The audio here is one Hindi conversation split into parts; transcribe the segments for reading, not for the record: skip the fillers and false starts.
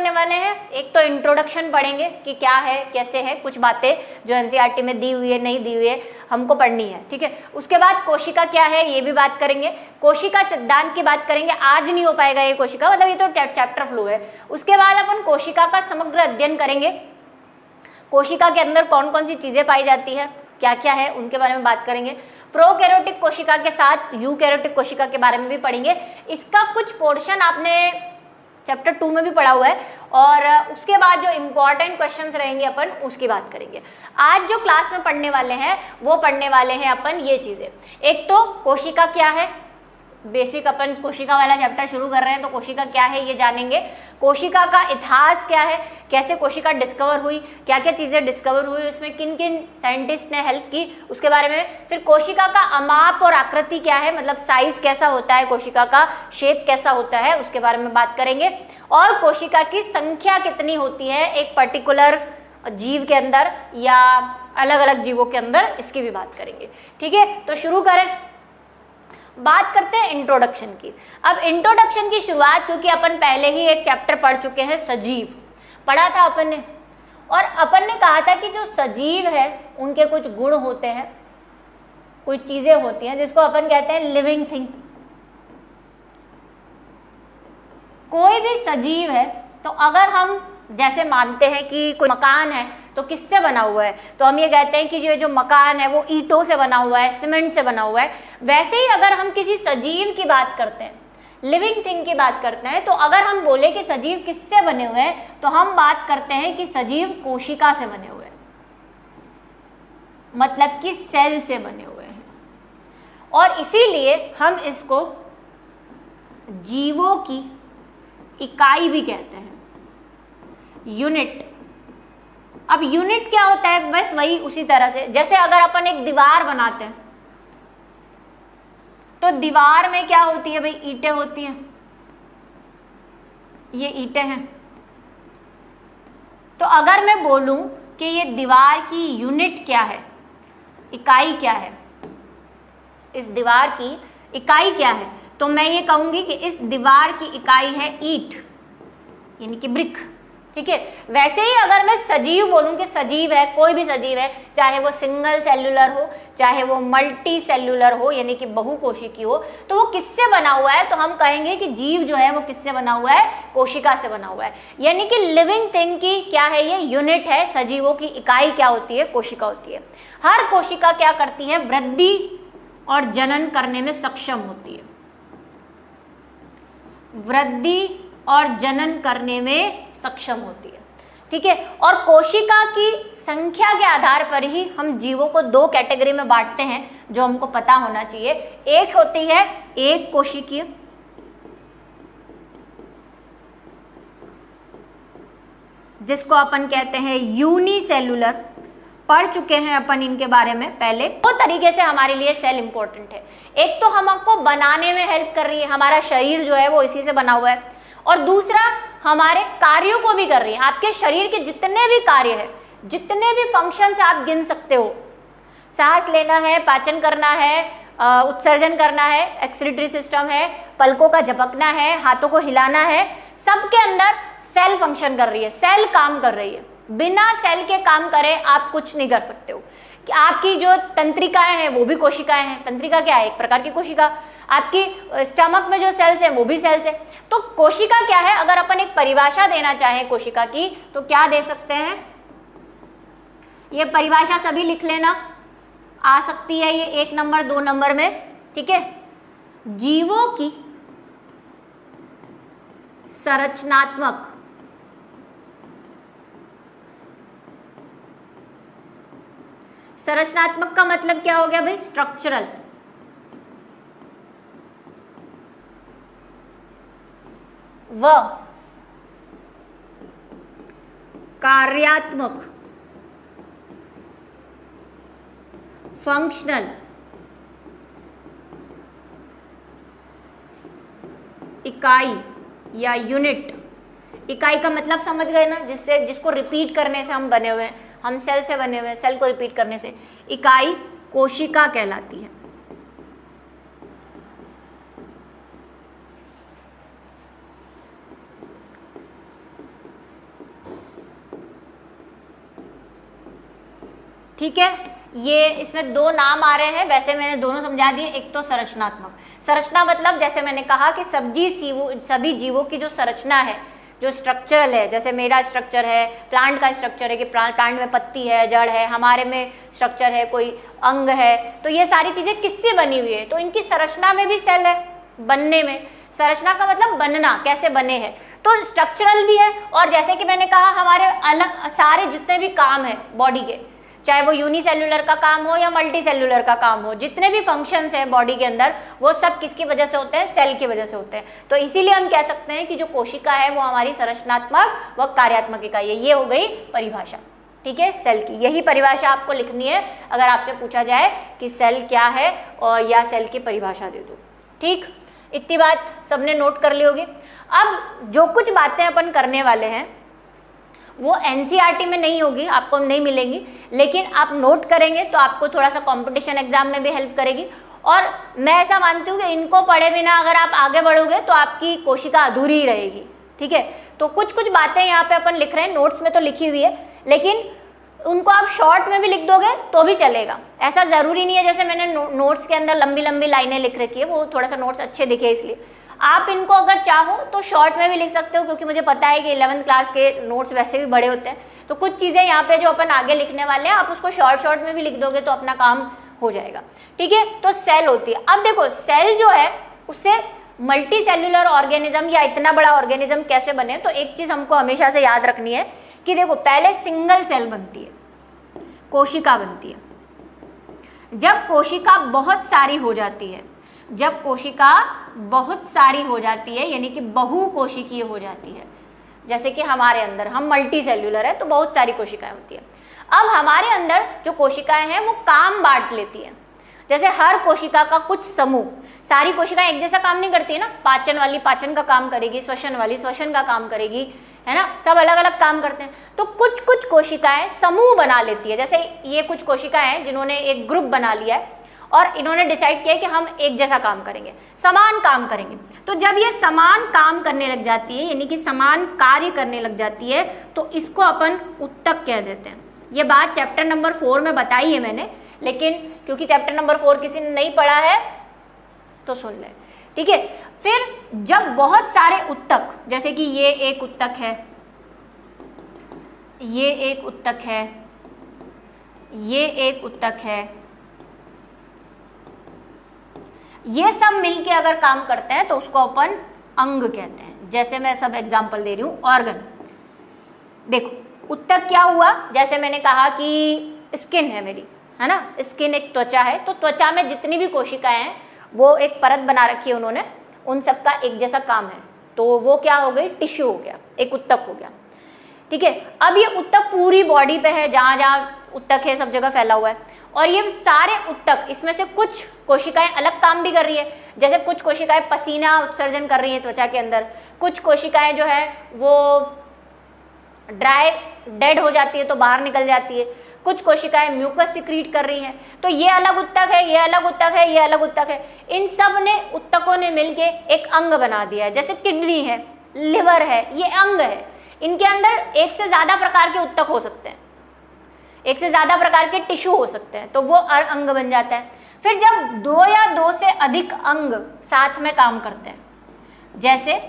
पढ़ने वाले हैं, एक तो इंट्रोडक्शन पढ़ेंगे कि क्या है कैसे है, कुछ बातें जो एनसीईआरटी में दी हुई है नहीं दी हुई है हमको पढ़नी है, ठीक है। उसके बाद कोशिका क्या है ये भी बात करेंगे, कोशिका सिद्धांत की बात करेंगे, आज नहीं हो पाएगा ये कोशिका, मतलब ये तो चैप्टर फ्लो है। उसके बाद अपन कोशिका का समग्र अध्ययन करेंगे, कोशिका के अंदर कौन कौन सी चीजें पाई जाती है, क्या क्या है उनके बारे में बात करेंगे। प्रोकैरियोटिक कोशिका के साथ यूकैरियोटिक कोशिका के बारे में भी पढ़ेंगे। इसका कुछ पोर्शन आपने चैप्टर 2 में भी पढ़ा हुआ है, और उसके बाद जो इम्पोर्टेंट क्वेश्चंस रहेंगे अपन उसकी बात करेंगे। आज जो क्लास में पढ़ने वाले हैं वो पढ़ने वाले हैं अपन ये चीज़ें, एक तो कोशिका क्या है, बेसिक अपन कोशिका वाला चैप्टर शुरू कर रहे हैं तो कोशिका क्या है ये जानेंगे। कोशिका का इतिहास क्या है, कैसे कोशिका डिस्कवर हुई, क्या क्या चीज़ें डिस्कवर हुई, उसमें किन किन साइंटिस्ट ने हेल्प की उसके बारे में। फिर कोशिका का अमाप और आकृति क्या है, मतलब साइज कैसा होता है, कोशिका का शेप कैसा होता है उसके बारे में बात करेंगे। और कोशिका की संख्या कितनी होती है एक पर्टिकुलर जीव के अंदर या अलग अलग जीवों के अंदर, इसकी भी बात करेंगे, ठीक है। तो शुरू करें, बात करते हैं इंट्रोडक्शन की। अब इंट्रोडक्शन की शुरुआत, क्योंकि अपन पहले ही एक चैप्टर पढ़ चुके हैं, सजीव पढ़ा था अपन ने, और अपन ने कहा था कि जो सजीव है उनके कुछ गुण होते हैं, कुछ चीजें होती हैं जिसको अपन कहते हैं लिविंग थिंग। कोई भी सजीव है तो अगर हम जैसे मानते हैं कि कोई मकान है तो किससे बना हुआ है, तो हम ये कहते हैं कि जो मकान है वो ईंटों से बना हुआ है, सीमेंट से बना हुआ है। वैसे ही अगर हम किसी सजीव की बात करते हैं, लिविंग थिंग की बात करते हैं, तो अगर हम बोले कि सजीव किससे बने हुए हैं तो हम बात करते हैं कि सजीव कोशिका से बने हुए हैं, मतलब कि सेल से बने हुए हैं। और इसीलिए हम इसको जीवों की इकाई भी कहते हैं, यूनिट। अब यूनिट क्या होता है, बस वही उसी तरह से जैसे अगर अपन एक दीवार बनाते हैं तो दीवार में क्या होती है भाई, ईंटें होती हैं, ये ईंटें हैं। तो अगर मैं बोलूं कि ये दीवार की यूनिट क्या है, इकाई क्या है, इस दीवार की इकाई क्या है, तो मैं ये कहूंगी कि इस दीवार की इकाई है ईंट, यानी कि ब्रिक, ठीक है। वैसे ही अगर मैं सजीव बोलूं कि सजीव है, कोई भी सजीव है, चाहे वो सिंगल सेल्यूलर हो चाहे वो मल्टी सेल्यूलर हो यानी कि बहुकोशिकी हो, तो वो किससे बना हुआ है, तो हम कहेंगे कि जीव जो है वो किससे बना हुआ है, कोशिका से बना हुआ है। यानी कि लिविंग थिंग की क्या है, ये यूनिट है, सजीवों की इकाई क्या होती है, कोशिका होती है। हर कोशिका क्या करती है, वृद्धि और जनन करने में सक्षम होती है, वृद्धि और जनन करने में सक्षम होती है, ठीक है। और कोशिका की संख्या के आधार पर ही हम जीवों को दो कैटेगरी में बांटते हैं जो हमको पता होना चाहिए। एक होती है एक कोशिकीय, जिसको अपन कहते हैं यूनिसेलुलर, पढ़ चुके हैं अपन इनके बारे में पहले। दो तरीके से हमारे लिए सेल इंपॉर्टेंट है, एक तो हमको बनाने में हेल्प कर रही है, हमारा शरीर जो है वो इसी से बना हुआ है, और दूसरा हमारे कार्यों को भी कर रही है। आपके शरीर के जितने भी कार्य है, जितने भी फंक्शंस आप गिन सकते हो, सांस लेना है, पाचन करना है, उत्सर्जन करना है, एक्सक्रीटरी सिस्टम है, पलकों का झपकना है, हाथों को हिलाना है, सबके अंदर सेल फंक्शन कर रही है, सेल काम कर रही है। बिना सेल के काम करे आप कुछ नहीं कर सकते हो। कि आपकी जो तंत्रिकाएं हैं वो भी कोशिकाएं हैं, तंत्रिका क्या है, एक प्रकार की कोशिका। आपकी स्टमक में जो सेल्स हैं वो भी सेल्स है। तो कोशिका क्या है, अगर अपन एक परिभाषा देना चाहें कोशिका की तो क्या दे सकते हैं, ये परिभाषा सभी लिख लेना, आ सकती है ये 1 नंबर 2 नंबर में, ठीक है। जीवों की संरचनात्मक का मतलब क्या हो गया भाई, स्ट्रक्चरल, व कार्यात्मक, फंक्शनल, इकाई या यूनिट। इकाई का मतलब समझ गए ना, जिसको रिपीट करने से हम बने हुए हैं, हम सेल से बने हुए हैं, सेल को रिपीट करने से इकाई कोशिका कहलाती है। ठीक है, ये इसमें दो नाम आ रहे हैं, वैसे मैंने दोनों समझा दिए। एक तो संरचनात्मक, संरचना मतलब जैसे मैंने कहा कि सभी जीवों की जो संरचना है, जो स्ट्रक्चरल है, जैसे मेरा स्ट्रक्चर है, प्लांट का स्ट्रक्चर है कि प्लांट में पत्ती है, जड़ है, हमारे में स्ट्रक्चर है, कोई अंग है, तो ये सारी चीज़ें किससे बनी हुई है, तो इनकी संरचना में भी सेल है बनने में। संरचना का मतलब बनना, कैसे बने हैं, तो स्ट्रक्चरल भी है। और जैसे कि मैंने कहा हमारे अलग सारे जितने भी काम है बॉडी के, चाहे वो यूनिसेल्युलर का काम हो या मल्टी सेल्युलर का काम हो, जितने भी फंक्शंस हैं बॉडी के अंदर, वो सब किसकी वजह से होते हैं, सेल की वजह से होते हैं। तो इसीलिए हम कह सकते हैं कि जो कोशिका है वो हमारी संरचनात्मक व कार्यात्मक इकाई है। ये हो गई परिभाषा, ठीक है, सेल की। यही परिभाषा आपको लिखनी है अगर आपसे पूछा जाए कि सेल क्या है और या सेल की परिभाषा दे दो। ठीक, इतनी बात सबने नोट कर ली होगी। अब जो कुछ बातें अपन करने वाले हैं वो एनसीईआरटी में नहीं होगी, आपको नहीं मिलेंगी, लेकिन आप नोट करेंगे तो आपको थोड़ा सा कंपटीशन एग्जाम में भी हेल्प करेगी। और मैं ऐसा मानती हूँ कि इनको पढ़े बिना अगर आप आगे बढ़ोगे तो आपकी कोशिका अधूरी ही रहेगी। ठीक है, तो कुछ कुछ बातें यहाँ पे अपन लिख रहे हैं, नोट्स में तो लिखी हुई है, लेकिन उनको आप शॉर्ट में भी लिख दोगे तो भी चलेगा। ऐसा ज़रूरी नहीं है जैसे मैंने नोट्स के अंदर लंबी लंबी लाइनें लिख रखी है, वो थोड़ा सा नोट्स अच्छे दिखे इसलिए। आप इनको अगर चाहो तो शॉर्ट में भी लिख सकते हो, क्योंकि मुझे पता है कि 11th क्लास के नोट्स वैसे भी बड़े होते हैं, तो कुछ चीज़ें यहाँ पे जो अपन आगे लिखने वाले हैं आप उसको शॉर्ट में भी लिख दोगे तो अपना काम हो जाएगा। ठीक है, तो सेल होती है। अब देखो सेल जो है उससे मल्टी सेल्युलर ऑर्गेनिज्म या इतना बड़ा ऑर्गेनिज्म कैसे बने, तो एक चीज़ हमको हमेशा से याद रखनी है कि देखो पहले सिंगल सेल बनती है, कोशिका बनती है। जब कोशिका बहुत सारी हो जाती है, जब कोशिका बहुत सारी हो जाती है यानी कि बहुकोशिकीय हो जाती है, जैसे कि हमारे अंदर हम मल्टी सेल्युलर है तो बहुत सारी कोशिकाएं होती है। अब हमारे अंदर जो कोशिकाएं हैं वो काम बांट लेती है, जैसे हर कोशिका का कुछ समूह, सारी कोशिकाएं एक जैसा काम नहीं करती है ना, पाचन वाली पाचन का काम करेगी, श्वसन वाली श्वसन का काम करेगी, है ना, सब अलग अलग काम करते हैं। तो कुछ कुछ कोशिकाएं समूह बना लेती है, जैसे ये कुछ कोशिकाएं हैं जिन्होंने एक ग्रुप बना लिया है और इन्होंने डिसाइड किया कि हम एक जैसा काम करेंगे, समान काम करेंगे। तो जब ये समान काम करने लग जाती है यानी कि समान कार्य करने लग जाती है तो इसको अपन उत्तक कह देते हैं। ये बात चैप्टर नंबर 4 में बताई है मैंने, लेकिन क्योंकि चैप्टर नंबर 4 किसी ने नहीं पढ़ा है तो सुन ले। ठीक है, फिर जब बहुत सारे उत्तक, जैसे कि ये एक उत्तक है, ये एक उत्तक है, ये एक उत्तक है, ये सब मिलके अगर काम करते हैं तो उसको अपन अंग कहते हैं। जैसे मैं सब एग्जांपल दे रही हूँ, ऑर्गन। देखो उत्तक क्या हुआ, जैसे मैंने कहा कि स्किन है मेरी, है ना, स्किन एक त्वचा है, तो त्वचा में जितनी भी कोशिकाएं हैं वो एक परत बना रखी है उन्होंने, उन सबका एक जैसा काम है, तो वो क्या हो गई, टिश्यू हो गया, एक उत्तक हो गया। ठीक है, अब ये उत्तक पूरी बॉडी पे है, जहाँ जहाँ उत्तक है सब जगह फैला हुआ है, और ये सारे उत्तक, इसमें से कुछ कोशिकाएं अलग काम भी कर रही है, जैसे कुछ कोशिकाएं पसीना उत्सर्जन कर रही है त्वचा के अंदर, कुछ कोशिकाएं जो है वो ड्राई डेड हो जाती है तो बाहर निकल जाती है, कुछ कोशिकाएं म्यूकस सिक्रीट कर रही हैं, तो ये अलग उत्तक है, ये अलग उत्तक है, ये अलग उत्तक है। इन सब ने उत्तकों ने मिलके एक अंग बना दिया है, जैसे किडनी है, लिवर है, ये अंग है। इनके अंदर एक से ज़्यादा प्रकार के उत्तक हो सकते हैं, एक से ज़्यादा प्रकार के टिश्यू हो सकते हैं, तो वो अंग बन जाता है। फिर जब 2 या 2 से अधिक अंग साथ में काम करते हैं, जैसे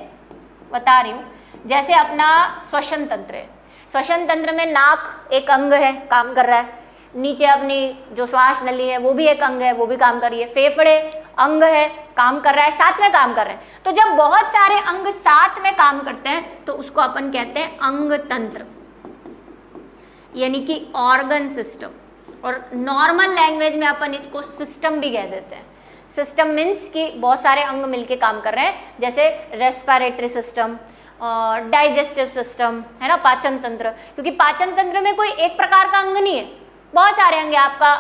बता रही हूँ, जैसे अपना श्वसन तंत्र है, श्वसन तंत्र में नाक एक अंग है, काम कर रहा है, नीचे अपनी जो श्वास नली है वो भी एक अंग है, वो भी काम कर रही है, फेफड़े अंग है, काम कर रहा है, साथ में काम कर रहे हैं। तो जब बहुत सारे अंग साथ में काम करते हैं तो उसको अपन कहते हैं अंग तंत्र, यानी कि ऑर्गन सिस्टम, और नॉर्मल लैंग्वेज में अपन इसको सिस्टम भी कह देते हैं। सिस्टम मीन्स कि बहुत सारे अंग मिलके काम कर रहे हैं, जैसे रेस्पिरेटरी सिस्टम, डाइजेस्टिव सिस्टम, है ना, पाचन तंत्र, क्योंकि पाचन तंत्र में कोई एक प्रकार का अंग नहीं है, बहुत सारे अंग है। आपका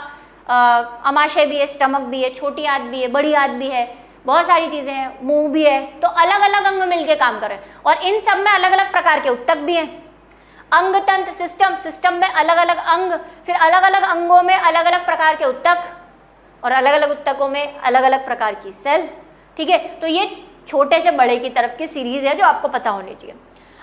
अमाशय भी है, स्टमक भी है, छोटी आंत भी है, बड़ी आंत भी है, बहुत सारी चीज़ें हैं, मुंह भी है, तो अलग अलग अंग मिलके काम कर रहे हैं, और इन सब में अलग अलग प्रकार के उत्तक भी हैं। अंग तंत्र सिस्टम, सिस्टम में अलग अलग अंग, फिर अलग अलग अंगों में अलग अलग प्रकार के उत्तक, और अलग अलग उत्तकों में अलग अलग प्रकार की सेल। ठीक है, तो ये छोटे से बड़े की तरफ की सीरीज है जो आपको पता होनी चाहिए।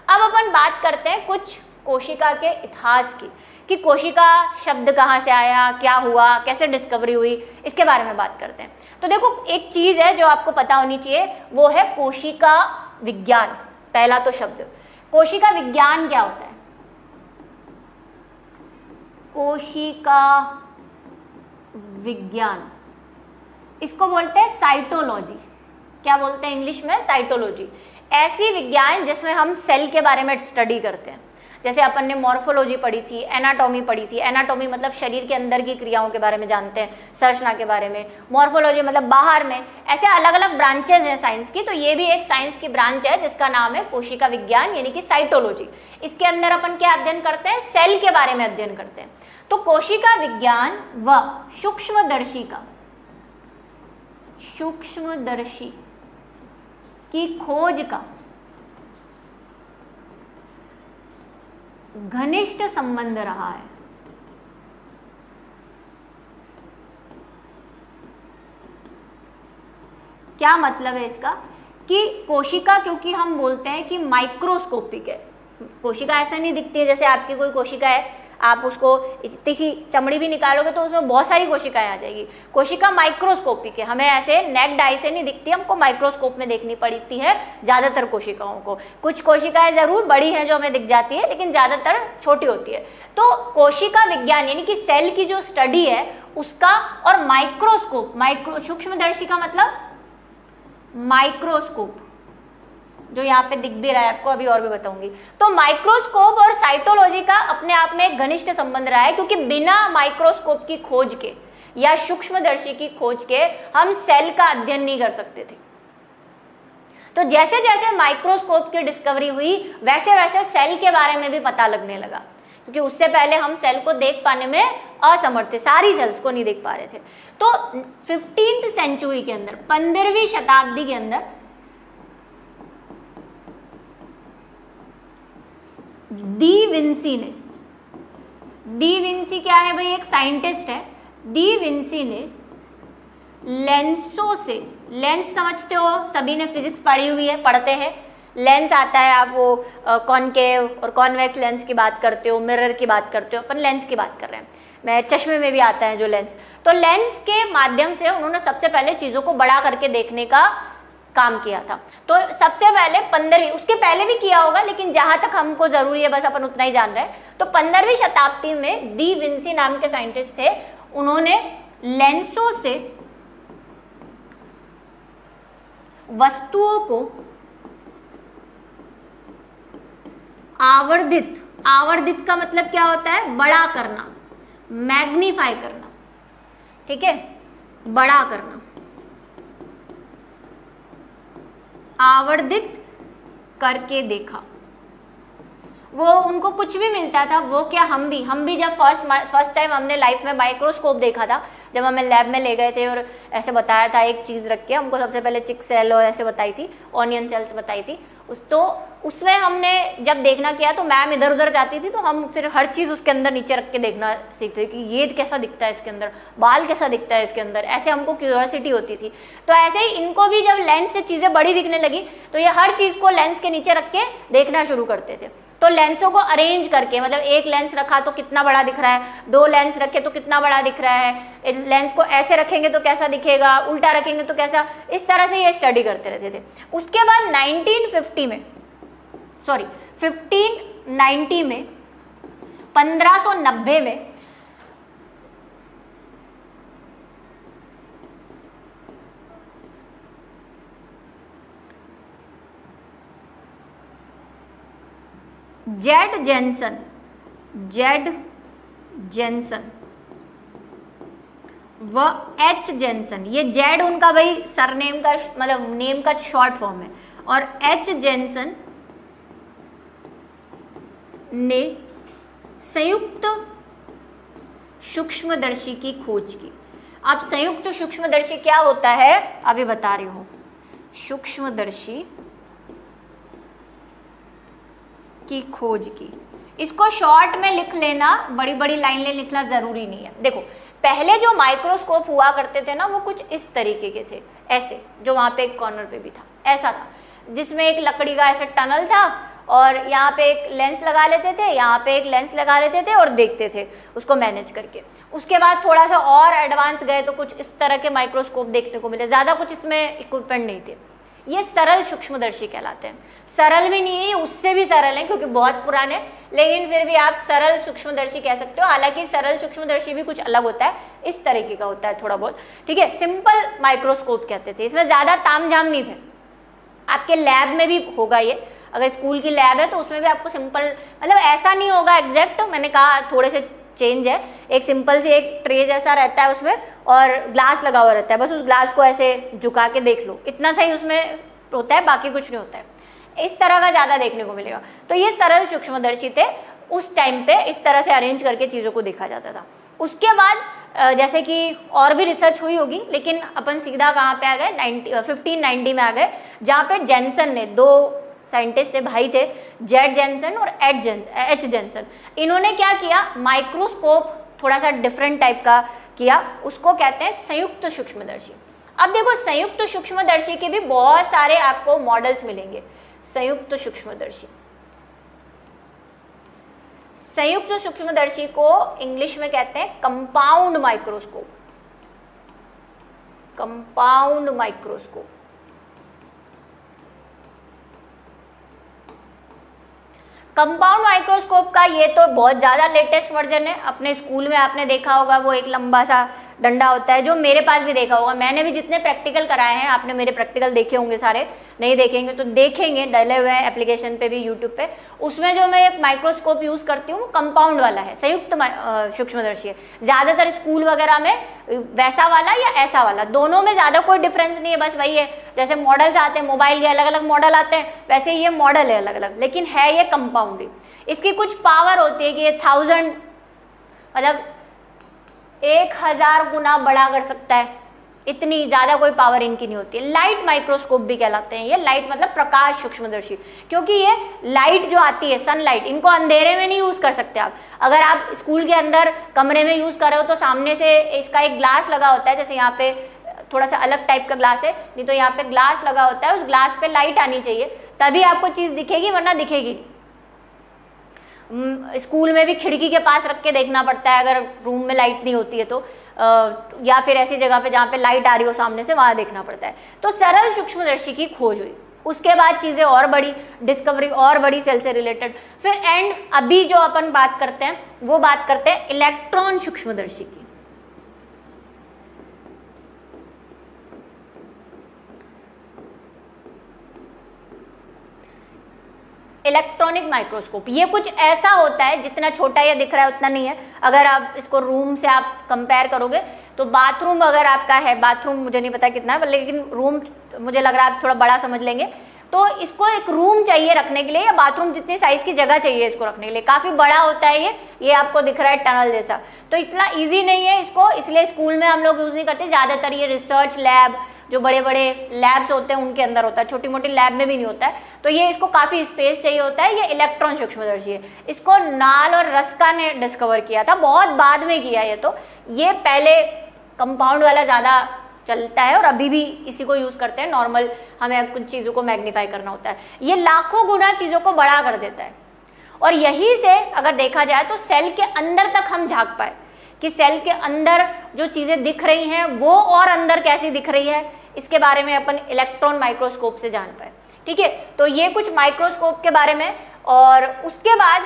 अब अपन बात करते हैं कुछ कोशिका के इतिहास की, कि कोशिका शब्द कहाँ से आया, क्या हुआ, कैसे डिस्कवरी हुई, इसके बारे में बात करते हैं। तो देखो एक चीज़ है जो आपको पता होनी चाहिए, वो है कोशिका विज्ञान। पहला तो शब्द कोशिका विज्ञान क्या होता है? कोशिका विज्ञान, इसको बोलते हैं साइटोलॉजी। क्या बोलते हैं इंग्लिश में? साइटोलॉजी। ऐसी विज्ञान जिसमें हम सेल के बारे में स्टडी करते हैं। जैसे अपन ने मॉर्फोलॉजी पढ़ी थी, एनाटॉमी पढ़ी थी। एनाटॉमी मतलब शरीर के अंदर की क्रियाओं के बारे में जानते हैं, संरचना के बारे में। मॉर्फोलॉजी मतलब बाहर में। ऐसे अलग अलग ब्रांचेज हैं साइंस की, तो ये भी एक साइंस की ब्रांच है जिसका नाम है कोशिका विज्ञान यानी कि साइटोलॉजी। इसके अंदर अपन क्या अध्ययन करते हैं? सेल के बारे में अध्ययन करते हैं। तो कोशिका विज्ञान व सूक्ष्मदर्शी की खोज का घनिष्ठ संबंध रहा है। क्या मतलब है इसका? कि कोशिका, क्योंकि हम बोलते हैं कि माइक्रोस्कोपिक है, कोशिका ऐसा नहीं दिखती है जैसे आपकी कोई कोशिका है, आप उसको इतनी सी चमड़ी भी निकालोगे तो उसमें बहुत सारी कोशिकाएं आ जाएगी। कोशिका माइक्रोस्कोपिक है, हमें ऐसे नेक्ड आई से नहीं दिखती, हमको माइक्रोस्कोप में देखनी पड़ती है ज़्यादातर कोशिकाओं को। कुछ कोशिकाएं ज़रूर बड़ी हैं जो हमें दिख जाती है, लेकिन ज़्यादातर छोटी होती है। तो कोशिका विज्ञान यानी कि सेल की जो स्टडी है उसका, और माइक्रोस्कोप, सूक्ष्मदर्शी का मतलब माइक्रोस्कोप, जो यहाँ पे दिख भी रहा है आपको, अभी और भी बताऊंगी। तो माइक्रोस्कोप और साइटोलॉजी का अपने आप में एक घनिष्ठ संबंध रहा है, क्योंकि बिना माइक्रोस्कोप की खोज के या सूक्ष्मदर्शी की खोज के हम सेल का अध्ययन नहीं कर सकते थे। तो जैसे जैसे माइक्रोस्कोप की डिस्कवरी हुई वैसे वैसे सेल के बारे में भी पता लगने लगा, क्योंकि उससे पहले हम सेल को देख पाने में असमर्थ थे, सारी सेल्स को नहीं देख पा रहे थे। तो 15th सेंचुरी के अंदर, 15वीं शताब्दी के अंदर डी विंसी क्या है भाई? एक साइंटिस्ट है। डी विंसी ने लेंसों से, लेंस समझते हो, सभी ने फिजिक्स पढ़ी हुई है, पढ़ते हैं। लेंस आता है, आप वो कॉनकेव और कॉन्वेक्स लेंस की बात करते हो, मिरर की बात करते हो, अपन लेंस की बात कर रहे हैं। मैं चश्मे में भी आता है जो लेंस, तो लेंस के माध्यम से उन्होंने सबसे पहले चीज़ों को बड़ा करके देखने का काम किया था। तो सबसे पहले 15वीं, उसके पहले भी किया होगा लेकिन जहाँ तक हमको ज़रूरी है बस अपन उतना ही जान रहे हैं। तो 15वीं शताब्दी में डी विंसी नाम के साइंटिस्ट थे, उन्होंने लेंसों से वस्तुओं को आवर्धित का मतलब क्या होता है? बड़ा करना, मैग्नीफाई करना, ठीक है, बड़ा करना, आवर्धित करके देखा। वो उनको कुछ भी मिलता था, वो क्या, हम भी जब फर्स्ट टाइम हमने लाइफ में माइक्रोस्कोप देखा था, जब हमें लैब में ले गए थे और ऐसे बताया था एक चीज़ रख के, हमको सबसे पहले चिक सेल और ऐसे बताई थी, ऑनियन सेल्स बताई थी, तो उसमें हमने जब देखना किया तो मैम इधर उधर जाती थी, तो हम फिर हर चीज़ उसके अंदर नीचे रख के देखना सीखते कि ये कैसा दिखता है इसके अंदर, बाल कैसा दिखता है इसके अंदर, ऐसे हमको क्यूरियोसिटी होती थी। तो ऐसे ही इनको भी जब लेंस से चीज़ें बड़ी दिखने लगी तो ये हर चीज़ को लेंस के नीचे रख के देखना शुरू करते थे। तो लेंसों को अरेंज करके, मतलब एक लेंस रखा तो कितना बड़ा दिख रहा है, दो लेंस रखे तो कितना बड़ा दिख रहा है, लेंस को ऐसे रखेंगे तो कैसा दिखेगा, उल्टा रखेंगे तो कैसा, इस तरह से ये स्टडी करते रहते थे। उसके बाद 1590 में 1590 में जेड जेनसन व एच जेनसन, ये जेड उनका भाई सरनेम का मतलब नेम का शॉर्ट फॉर्म है, और एच जेनसन ने संयुक्त सूक्ष्मदर्शी की खोज की। अब संयुक्त सूक्ष्मदर्शी क्या होता है अभी बता रही हूँ। सूक्ष्मदर्शी की खोज की, इसको शॉर्ट में लिख लेना, बड़ी बड़ी लाइनें लिखना जरूरी नहीं है। देखो पहले जो माइक्रोस्कोप हुआ करते थे ना, वो कुछ इस तरीके के थे, ऐसे, जो वहाँ पे एक कॉर्नर पे भी था, ऐसा था, जिसमें एक लकड़ी का ऐसा टनल था और यहाँ पे एक लेंस लगा लेते थे, यहाँ पे एक लेंस लगा लेते थे और देखते थे उसको मैनेज करके। उसके बाद थोड़ा सा और एडवांस गए तो कुछ इस तरह के माइक्रोस्कोप देखने को मिले, ज़्यादा कुछ इसमें इक्विपमेंट नहीं थे। ये सरल सूक्ष्मदर्शी कहलाते हैं। सरल भी नहीं है, ये उससे भी सरल है क्योंकि बहुत पुराने, लेकिन फिर भी आप सरल सूक्ष्मदर्शी कह सकते हो। हालांकि सरल सूक्ष्मदर्शी भी कुछ अलग होता है, इस तरीके का होता है थोड़ा बहुत, ठीक है। सिंपल माइक्रोस्कोप कहते थे, इसमें ज़्यादा तामझाम नहीं थे। आपके लैब में भी होगा ये, अगर स्कूल की लैब है तो उसमें भी आपको सिंपल, मतलब ऐसा नहीं होगा एग्जैक्ट, मैंने कहा थोड़े से चेंज है। एक सिंपल सी एक ट्रे जैसा रहता है उसमें और ग्लास लगा हुआ रहता है, बस उस ग्लास को ऐसे झुका के देख लो, इतना सही उसमें होता है, बाकी कुछ नहीं होता है। इस तरह का ज़्यादा देखने को मिलेगा। तो ये सरल सूक्ष्मदर्शी थे, उस टाइम पे इस तरह से अरेंज करके चीज़ों को देखा जाता था। उसके बाद जैसे कि और भी रिसर्च हुई होगी, लेकिन अपन सीधा कहाँ पे आ गए, 1590 में आ गए, जहाँ पे जेनसन ने, दो साइंटिस्ट थे, भाई थे, जेड जेनसन और एच जेनसन। इन्होंने क्या किया, माइक्रोस्कोप थोड़ा सा डिफरेंट टाइप का किया, उसको कहते हैं संयुक्त सूक्ष्मदर्शी। अब देखो, संयुक्त सूक्ष्मदर्शी के भी बहुत सारे आपको मॉडल्स मिलेंगे। संयुक्त सूक्ष्मदर्शी, संयुक्त सूक्ष्मदर्शी को इंग्लिश में कहते हैं compound microscope. Compound microscope, compound microscope का ये तो बहुत ज़्यादा लेटेस्ट वर्जन है। अपने स्कूल में आपने देखा होगा, वो एक लंबा सा डंडा होता है, जो मेरे पास भी देखा होगा। मैंने भी जितने प्रैक्टिकल कराए हैं, आपने मेरे प्रैक्टिकल देखे होंगे सारे, नहीं देखेंगे तो देखेंगे, डले हुए हैं एप्लीकेशन पे भी, यूट्यूब पे। उसमें जो मैं एक माइक्रोस्कोप यूज़ करती हूँ वो कंपाउंड वाला है, संयुक्त सूक्ष्मदर्शी है। ज़्यादातर स्कूल वगैरह में वैसा वाला या ऐसा वाला, दोनों में ज़्यादा कोई डिफरेंस नहीं है, बस वही है। जैसे मॉडल्स आते हैं, मोबाइल के अलग अलग मॉडल आते हैं, वैसे ये मॉडल है अलग अलग, लेकिन है ये कंपाउंड ही। इसकी कुछ पावर होती है कि ये 1000 मतलब 1000 गुना बड़ा कर सकता है, इतनी ज़्यादा कोई पावर इनकी नहीं होती है। लाइट माइक्रोस्कोप भी कहलाते हैं ये, लाइट मतलब प्रकाश सूक्ष्मदर्शी, क्योंकि ये लाइट जो आती है, सनलाइट, इनको अंधेरे में नहीं यूज़ कर सकते आप। अगर आप स्कूल के अंदर कमरे में यूज़ कर रहे हो तो सामने से इसका एक ग्लास लगा होता है, जैसे यहाँ पे थोड़ा सा अलग टाइप का ग्लास है, नहीं तो यहाँ पे ग्लास लगा होता है, उस ग्लास पे लाइट आनी चाहिए तभी आपको चीज़ दिखेगी, वरना दिखेगी। स्कूल में भी खिड़की के पास रख के देखना पड़ता है अगर रूम में लाइट नहीं होती है तो, या फिर ऐसी जगह पे जहाँ पे लाइट आ रही हो सामने से, वहाँ देखना पड़ता है। तो सरल सूक्ष्मदर्शी की खोज हुई, उसके बाद चीज़ें और बड़ी, डिस्कवरी और बड़ी सेल से रिलेटेड। फिर एंड अभी जो अपन बात करते हैं वो बात करते हैं इलेक्ट्रॉन सूक्ष्मदर्शी की। इलेक्ट्रॉनिक माइक्रोस्कोप, ये कुछ ऐसा होता है, जितना छोटा ये दिख रहा है उतना नहीं है। अगर आप इसको रूम से आप कंपेयर करोगे तो बाथरूम अगर आपका है, बाथरूम मुझे नहीं पता कितना है, लेकिन रूम मुझे लग रहा है आप थोड़ा बड़ा समझ लेंगे, तो इसको एक रूम चाहिए रखने के लिए, या बाथरूम जितनी साइज़ की जगह चाहिए इसको रखने के लिए, काफ़ी बड़ा होता है ये आपको दिख रहा है टनल जैसा। तो इतना ईजी नहीं है इसको, इसलिए स्कूल में हम लोग यूज़ नहीं करते। ज़्यादातर ये रिसर्च लैब, जो बड़े बड़े लैब्स होते हैं उनके अंदर होता है, छोटी मोटी लैब में भी नहीं होता है। तो ये इसको काफ़ी स्पेस चाहिए होता है। ये इलेक्ट्रॉन सूक्ष्मदर्शी है, इसको नाल और रस्का ने डिस्कवर किया था, बहुत बाद में किया ये तो। ये पहले कंपाउंड वाला ज़्यादा चलता है और अभी भी इसी को यूज़ करते हैं। नॉर्मल हमें कुछ चीज़ों को मैग्नीफाई करना होता है, ये लाखों गुना चीज़ों को बड़ा कर देता है। और यहीं से अगर देखा जाए तो सेल के अंदर तक हम झांक पाए कि सेल के अंदर जो चीज़ें दिख रही हैं वो और अंदर कैसी दिख रही है, इसके बारे में अपन इलेक्ट्रॉन माइक्रोस्कोप से जान पाए। ठीक है, तो ये कुछ माइक्रोस्कोप के बारे में। और उसके बाद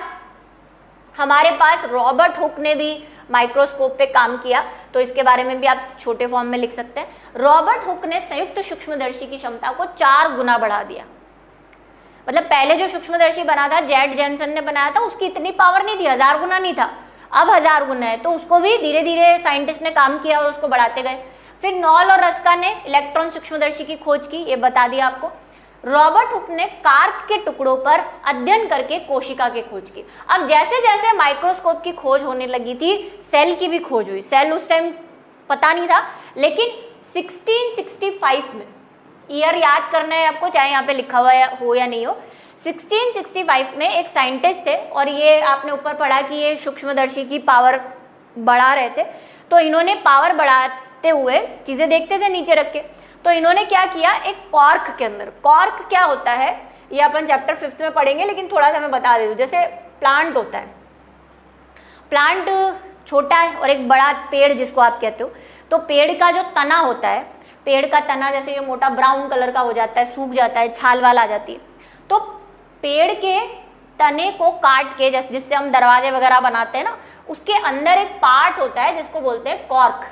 हमारे पास रॉबर्ट हुक ने भी माइक्रोस्कोप पे काम किया, तो इसके बारे में भी आप छोटे फॉर्म में लिख सकते हैं। रॉबर्ट हुक ने संयुक्त सूक्ष्मदर्शी की क्षमता को 4 गुना बढ़ा दिया। मतलब पहले जो सूक्ष्मदर्शी बना था, जेड जेनसन ने बनाया था, उसकी इतनी पावर नहीं थी, 1000 गुना नहीं था, अब 1000 गुना है। तो उसको भी धीरे धीरे साइंटिस्ट ने काम किया और उसको बढ़ाते गए। फिर नॉल और रस्का ने इलेक्ट्रॉन सूक्ष्मदर्शी की खोज की, ये बता दिया आपको। रॉबर्ट हुक ने कार्क के टुकड़ों पर अध्ययन करके कोशिका की खोज की। अब जैसे जैसे माइक्रोस्कोप की खोज होने लगी थी, सेल की भी खोज हुई। सेल उस टाइम पता नहीं था, लेकिन 1665 में, ईयर याद करना है आपको, चाहे यहाँ पे लिखा हुआ हो या नहीं हो, 1665 में एक साइंटिस्ट थे, और ये आपने ऊपर पढ़ा कि ये सूक्ष्मदर्शी की पावर बढ़ा रहे थे। तो इन्होंने पावर बढ़ाते हुए चीज़ें देखते थे नीचे रख के, तो इन्होंने क्या किया, एक कॉर्क के अंदर, कॉर्क क्या होता है, ये अपन चैप्टर 5th में पढ़ेंगे, लेकिन थोड़ा सा मैं बता देती हूँ। जैसे प्लांट होता है, प्लांट छोटा है और एक बड़ा पेड़ जिसको आप कहते हो, तो पेड़ का जो तना होता है, पेड़ का तना जैसे ये मोटा ब्राउन कलर का हो जाता है, सूख जाता है, छाल वाल आ जाती है, तो पेड़ के तने को काट के जिससे हम दरवाजे वगैरह बनाते हैं ना, उसके अंदर एक पार्ट होता है जिसको बोलते हैं कॉर्क।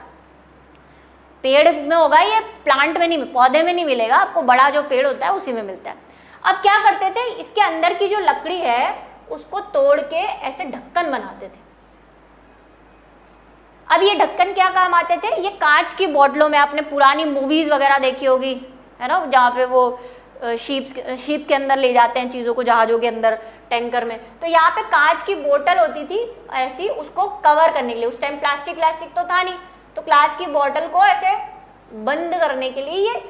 पेड़ में होगा ये, प्लांट में नहीं, पौधे में नहीं मिलेगा आपको, बड़ा जो पेड़ होता है उसी में मिलता है। अब क्या करते थे, इसके अंदर की जो लकड़ी है उसको तोड़ के ऐसे ढक्कन बनाते थे। अब ये ढक्कन क्या काम आते थे, ये कांच की बोतलों में, आपने पुरानी मूवीज वगैरह देखी होगी है ना, जहाँ पे वो शीप के अंदर ले जाते हैं चीज़ों को, जहाज़ों के अंदर, टैंकर में, तो यहाँ पे कांच की बोतल होती थी ऐसी, उसको कवर करने के लिए। उस टाइम प्लास्टिक तो था नहीं, तो ग्लास की बोतल को ऐसे बंद करने के लिए ये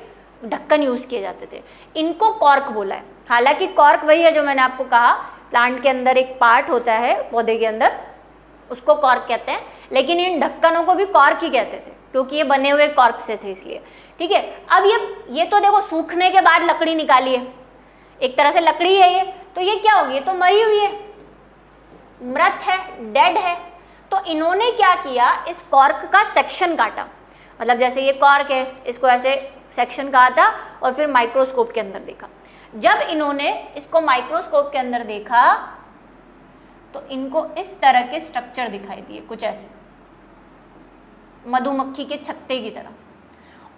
ढक्कन यूज किए जाते थे। इनको कॉर्क बोला है। हालांकि कॉर्क वही है जो मैंने आपको कहा, प्लांट के अंदर एक पार्ट होता है पौधे के अंदर, उसको कॉर्क कहते हैं, लेकिन इन ढक्कनों को भी कॉर्क ही कहते थे क्योंकि ये बने हुए कॉर्क से थे, इसलिए। ठीक है, अब ये तो देखो सूखने के बाद लकड़ी निकाली है, एक तरह से लकड़ी है ये, तो ये क्या होगी, ये तो मरी हुई है, मृत है, डेड है। तो इन्होंने क्या किया, इस कॉर्क का सेक्शन काटा, मतलब जैसे ये कॉर्क है, इसको ऐसे सेक्शन काटा और फिर माइक्रोस्कोप के अंदर देखा। जब इन्होंने इसको माइक्रोस्कोप के अंदर देखा तो इनको इस तरह के स्ट्रक्चर दिखाई दिए, कुछ ऐसे मधुमक्खी के छत्ते की तरह,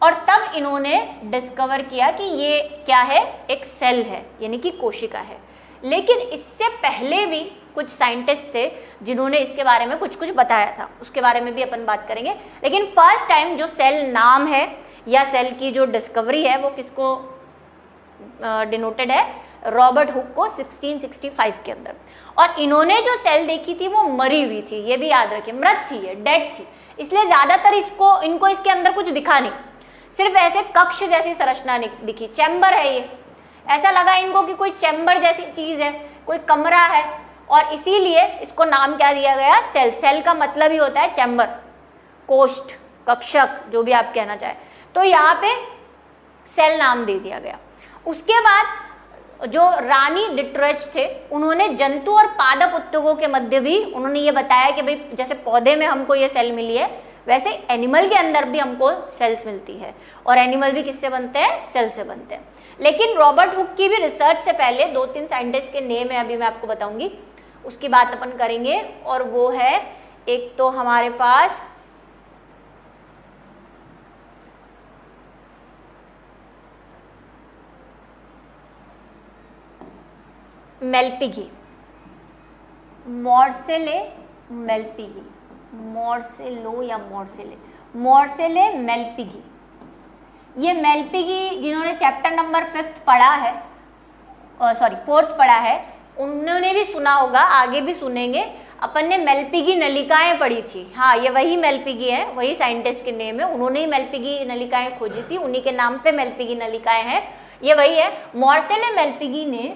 और तब इन्होंने डिस्कवर किया कि ये क्या है, एक सेल है, यानी कि कोशिका है। लेकिन इससे पहले भी कुछ साइंटिस्ट थे जिन्होंने इसके बारे में कुछ कुछ बताया था, उसके बारे में भी अपन बात करेंगे। लेकिन फर्स्ट टाइम जो सेल नाम है या सेल की जो डिस्कवरी है वो किसको डिनोटेड है, रॉबर्ट हुक को 1665 के अंदर। और इन्होंने जो सेल देखी थी वो मरी हुई थी, ये भी याद रखिए, मृत थी, ये डेड थी, इसलिए ज़्यादातर इनको इसके अंदर कुछ दिखा नहीं, सिर्फ ऐसे कक्ष जैसी संरचना दिखी, चैम्बर है ये, ऐसा लगा इनको कि कोई चैम्बर जैसी चीज़ है, कोई कमरा है, और इसीलिए इसको नाम क्या दिया गया, सेल। सेल का मतलब ही होता है चैम्बर, कोष्ठ, कक्षक, जो भी आप कहना चाहें, तो यहाँ पे सेल नाम दे दिया गया। उसके बाद जो रानी डिट्रेच थे, उन्होंने जंतु और पादप उत्तकों के मध्य भी उन्होंने ये बताया कि भाई जैसे पौधे में हमको ये सेल मिली है, वैसे एनिमल के अंदर भी हमको सेल्स मिलती है, और एनिमल भी किससे बनते हैं, सेल से बनते हैं। लेकिन रॉबर्ट हुक की भी रिसर्च से पहले 2-3 साइंटिस्ट के नेम है, अभी मैं आपको बताऊंगी, उसकी बात अपन करेंगे। और वो है, एक तो हमारे पास मेलपिगी, मॉर्सेले मेलपिगी, मॉर्सेलो या मॉर्सेले मेलपिगी। ये मेलपिगी जिन्होंने चैप्टर नंबर 5th पढ़ा है, 4th पढ़ा है, उन्होंने भी सुना होगा, आगे भी सुनेंगे। अपन ने मेलपिगी नलिकाएं पढ़ी थी, हाँ ये वही मेलपिगी है, वही साइंटिस्ट के नेम है, उन्होंने ही मेलपिगी नलिकाएं खोजी थी, उन्हीं के नाम पे मेलपिगी नलिकाएं हैं, ये वही है। मॉर्सेले मेलपिगी ने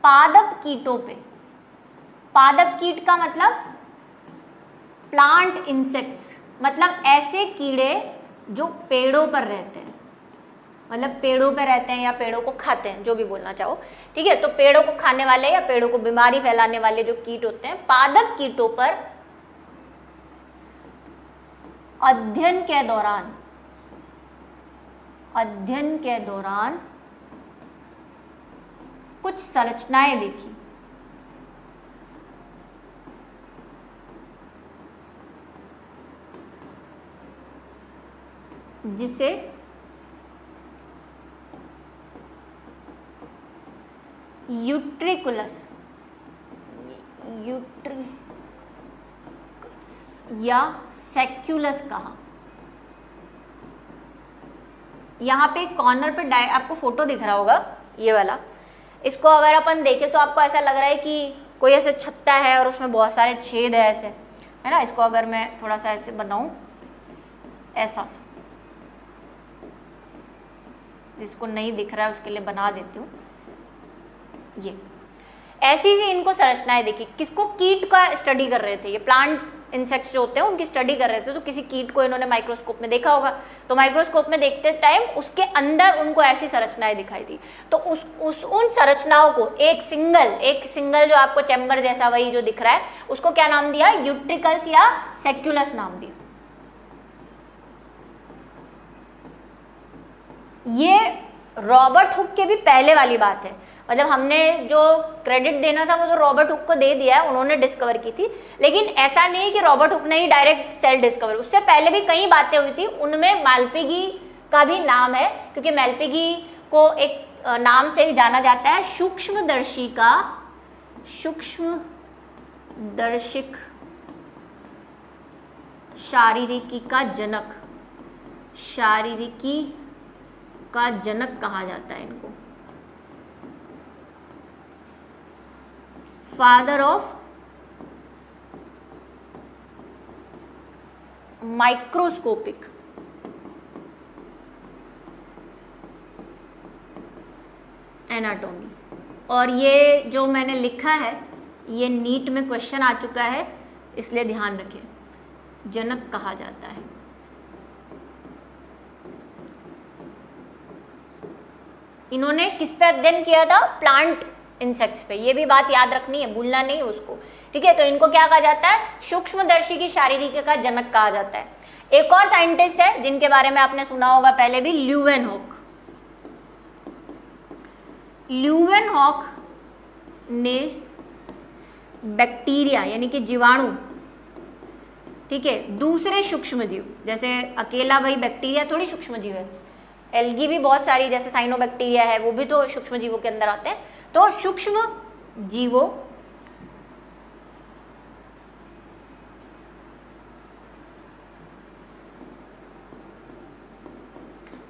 पादप कीटों पे, पादप कीट का मतलब प्लांट इंसेक्ट्स, मतलब ऐसे कीड़े जो पेड़ों पर रहते हैं, मतलब पेड़ों पे रहते हैं या पेड़ों को खाते हैं, जो भी बोलना चाहो, ठीक है। तो पेड़ों को खाने वाले या पेड़ों को बीमारी फैलाने वाले जो कीट होते हैं, पादप कीटों पर अध्ययन के दौरान कुछ संरचनाएं देखी, जिसे यूट्रिकुलस या सेक्युलस कहा। यहाँ पे कॉर्नर पे आपको फोटो दिख रहा होगा, ये वाला, इसको अगर अपन देखें तो आपको ऐसा लग रहा है कि कोई ऐसे छत्ता है और उसमें बहुत सारे छेद है, ऐसे है ना। इसको अगर मैं थोड़ा सा ऐसे बनाऊं, ऐसा सा, जिसको नहीं दिख रहा है उसके लिए बना देती हूँ, ये ऐसी सी इनको संरचनाएं देखी। किसको, कीट का स्टडी कर रहे थे, ये प्लांट इंसेक्ट्स जो होते हैं उनकी स्टडी कर रहे थे, तो किसी कीट को इन्होंने माइक्रोस्कोप में देखा होगा, तो माइक्रोस्कोप में देखते टाइम उसके अंदर उनको ऐसी संरचनाएं दिखाई दी, तो उन संरचनाओं को एक सिंगल जो आपको चैम्बर जैसा वही जो दिख रहा है उसको क्या नाम दिया, यूट्रिकल्स या सेक्युलस नाम दिया। ये रॉबर्ट हुक के भी पहले वाली बात है, मतलब हमने जो क्रेडिट देना था वो तो रॉबर्ट हुक को दे दिया है, उन्होंने डिस्कवर की थी, लेकिन ऐसा नहीं है कि रॉबर्ट हुक ने ही डायरेक्ट सेल डिस्कवर, उससे पहले भी कई बातें हुई थी, उनमें मालपिगी का भी नाम है, क्योंकि मालपिगी को एक नाम से ही जाना जाता है सूक्ष्मदर्शिक शारीरिकी का जनक कहा जाता है इनको, फादर ऑफ माइक्रोस्कोपिक एनाटॉमी। और ये जो मैंने लिखा है ये नीट में क्वेश्चन आ चुका है, इसलिए ध्यान रखें, जनक कहा जाता है। इन्होंने किस पे अध्ययन किया था, प्लांट इंसेक्ट्स पे, ये भी बात याद रखनी है, भूलना नहीं उसको, ठीक है। तो इनको क्या कहा जाता है, सूक्ष्मदर्शी की शारीरिक का जनक कहा जाता है। एक और साइंटिस्ट है जिनके बारे में आपने सुना होगा पहले भी, ल्यूवेनहॉक ने बैक्टीरिया यानी कि जीवाणु, ठीक है, दूसरे सूक्ष्मजीव, जैसे अकेला भाई बैक्टीरिया थोड़ी सूक्ष्मजीव है, एल्गी भी बहुत सारी जैसे साइनोबैक्टीरिया है वो भी तो सूक्ष्म जीवों के अंदर आते हैं, तो सूक्ष्म जीवों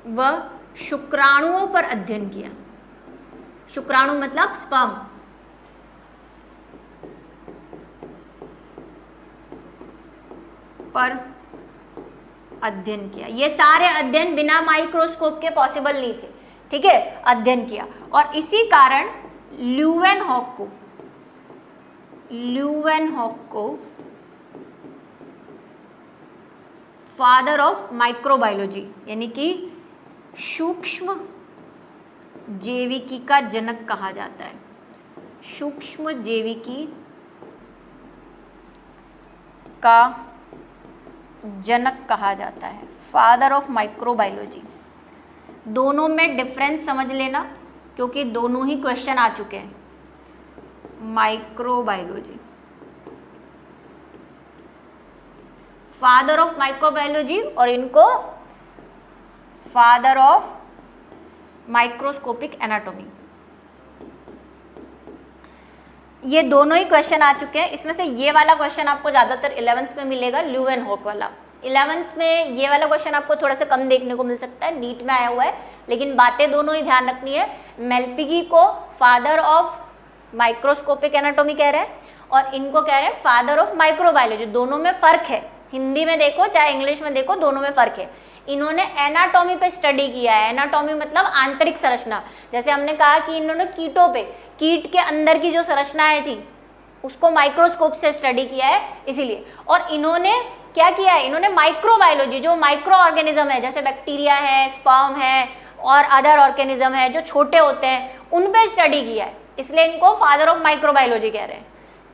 व शुक्राणुओं पर अध्ययन किया। शुक्राणु मतलब स्पर्म, पर अध्ययन किया। ये सारे अध्ययन बिना माइक्रोस्कोप के पॉसिबल नहीं थे, ठीक है, अध्ययन किया। और इसी कारण ल्यूवेनहॉक को फादर ऑफ माइक्रोबायोलॉजी यानी कि सूक्ष्म जैविकी का जनक कहा जाता है। सूक्ष्म जैविकी का जनक कहा जाता है, फादर ऑफ माइक्रोबायोलॉजी। दोनों में डिफरेंस समझ लेना क्योंकि दोनों ही क्वेश्चन आ चुके हैं। माइक्रोबायोलॉजी, फादर ऑफ माइक्रोबायोलॉजी, और इनको फादर ऑफ माइक्रोस्कोपिक एनाटॉमी। ये दोनों ही क्वेश्चन आ चुके हैं। इसमें से ये वाला क्वेश्चन आपको ज़्यादातर 11th में मिलेगा, ल्यूवेनहॉक वाला। 11th में ये वाला क्वेश्चन आपको थोड़ा सा कम देखने को मिल सकता है, नीट में आया हुआ है, लेकिन बातें दोनों ही ध्यान रखनी है। मेल्पिगी को फादर ऑफ माइक्रोस्कोपिक एनाटॉमी कह रहे हैं और इनको कह रहे हैं फादर ऑफ माइक्रोबायोलॉजी। दोनों में फ़र्क है, हिंदी में देखो चाहे इंग्लिश में देखो, दोनों में फ़र्क है। इन्होंने एनाटॉमी पे स्टडी किया है। एनाटॉमी मतलब आंतरिक संरचना। जैसे हमने कहा कि इन्होंने कीटों पे, कीट के अंदर की जो संरचनाएं थी उसको माइक्रोस्कोप से स्टडी किया है, इसीलिए। और इन्होंने क्या किया है, इन्होंने माइक्रोबायोलॉजी, जो माइक्रो ऑर्गेनिज्म है जैसे बैक्टीरिया है, स्पर्म है और अदर ऑर्गेनिज्म है जो छोटे होते हैं, उन पे स्टडी किया है, इसलिए इनको फादर ऑफ माइक्रोबायोलॉजी कह रहे हैं,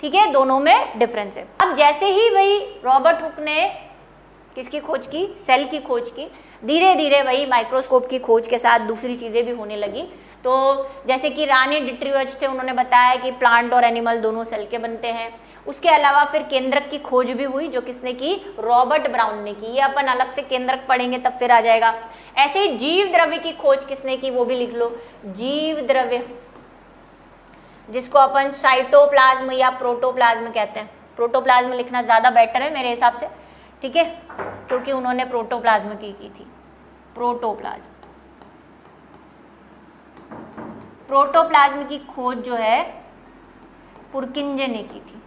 ठीक है। दोनों में डिफरेंस है। अब जैसे ही वही रॉबर्ट हुक ने किसकी खोज की, सेल की खोज की, धीरे धीरे वही माइक्रोस्कोप की खोज के साथ दूसरी चीज़ें भी होने लगी। तो जैसे कि रानी डिट्रियज थे, उन्होंने बताया कि प्लांट और एनिमल दोनों सेल के बनते हैं। उसके अलावा फिर केंद्रक की खोज भी हुई, जो किसने की, रॉबर्ट ब्राउन ने की। ये अपन अलग से केंद्रक पढ़ेंगे तब फिर आ जाएगा। ऐसे ही जीव द्रव्य की खोज किसने की, वो भी लिख लो, जीव द्रव्य, जिसको अपन साइटोप्लाज्म या प्रोटोप्लाज्म कहते हैं। प्रोटोप्लाज्म लिखना ज़्यादा बेटर है मेरे हिसाब से, ठीक है, क्योंकि उन्होंने प्रोटोप्लाज्म की थी। प्रोटोप्लाज्म की खोज जो है पुरकिंजे ने की थी।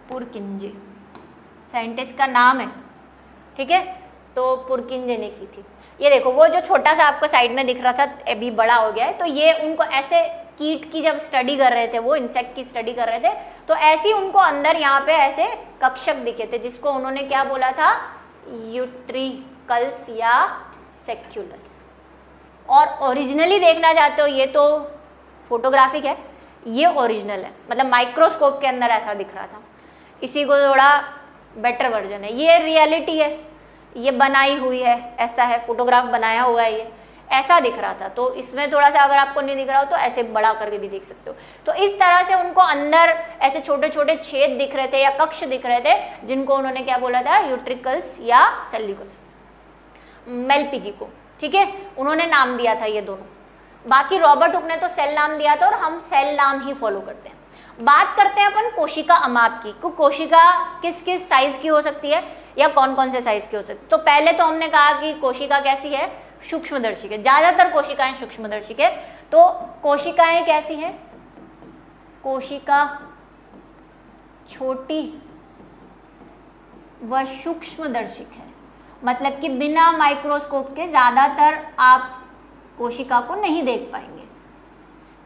पुरकिंजे साइंटिस्ट का नाम है, ठीक है, तो पुरकिंजे ने की थी। ये देखो, वो जो छोटा सा आपको साइड में दिख रहा था अभी बड़ा हो गया है, तो ये उनको ऐसे कीट की जब स्टडी कर रहे थे, वो इंसेक्ट की स्टडी कर रहे थे, तो ऐसे उनको अंदर यहाँ पे ऐसे कक्षक दिखे थे जिसको उन्होंने क्या बोला था, यूट्रिकल्स या सेक्युलस। और ओरिजिनली देखना चाहते हो, ये तो फोटोग्राफिक है, ये ओरिजिनल है, मतलब माइक्रोस्कोप के अंदर ऐसा दिख रहा था। इसी को थोड़ा बेटर वर्जन है, ये रियलिटी है, ये बनाई हुई है, ऐसा है, फोटोग्राफ बनाया हुआ है, ये ऐसा दिख रहा था। तो इसमें थोड़ा सा अगर आपको नहीं दिख रहा हो तो ऐसे बड़ा करके भी देख सकते हो। तो इस तरह से उनको अंदर ऐसे छोटे छोटे छेद दिख रहे थे या कक्ष दिख रहे थे, जिनको उन्होंने क्या बोला था, यूट्रिकल्स या सेल्यूकस, मेलपिगी को, ठीक है, उन्होंने नाम दिया था ये दोनों। बाकी रॉबर्ट हुक ने तो सेल नाम दिया था और हम सेल नाम ही फॉलो करते हैं। बात करते हैं अपन कोशिका अमाप की, कोशिका किस किस साइज की हो सकती है या कौन कौन से साइज की हो सकती है। तो पहले तो हमने कहा कि कोशिका कैसी है, सूक्ष्मदर्शी है, ज्यादातर कोशिकाएं सूक्ष्मदर्शी है। तो कोशिकाएं कैसी हैं, कोशिका छोटी व सूक्ष्मदर्शिक है, मतलब कि बिना माइक्रोस्कोप के ज्यादातर आप कोशिका को नहीं देख पाएंगे,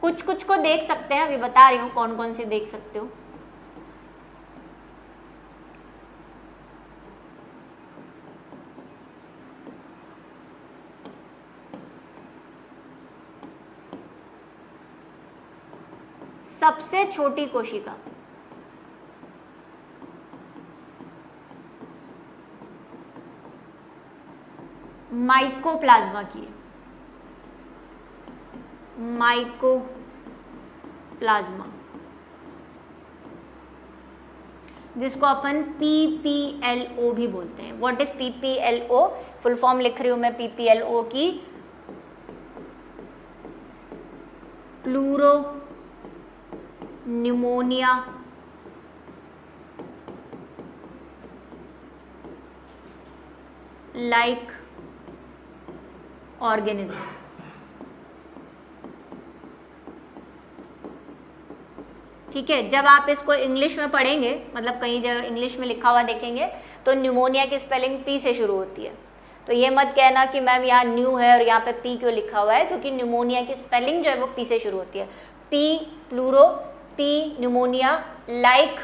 कुछ कुछ को देख सकते हैं, अभी बता रही हूँ कौन कौन से देख सकते हो। सबसे छोटी कोशिका माइकोप्लाज्मा की है, माइकोप्लाज्मा, जिसको अपन PPLO भी बोलते हैं। What is PPLO? Full form लिख रही हूं मैं PPLO की, प्लूरो न्यूमोनिया लाइक ऑर्गेनिज्म। ठीक है, जब आप इसको इंग्लिश में पढ़ेंगे, मतलब कहीं जगह इंग्लिश में लिखा हुआ देखेंगे, तो न्यूमोनिया की स्पेलिंग P से शुरू होती है। तो ये मत कहना कि मैम यहाँ न्यू है और यहाँ पे P क्यों लिखा हुआ है, क्योंकि न्यूमोनिया की स्पेलिंग जो है वो P से शुरू होती है। P pleuro, P pneumonia, like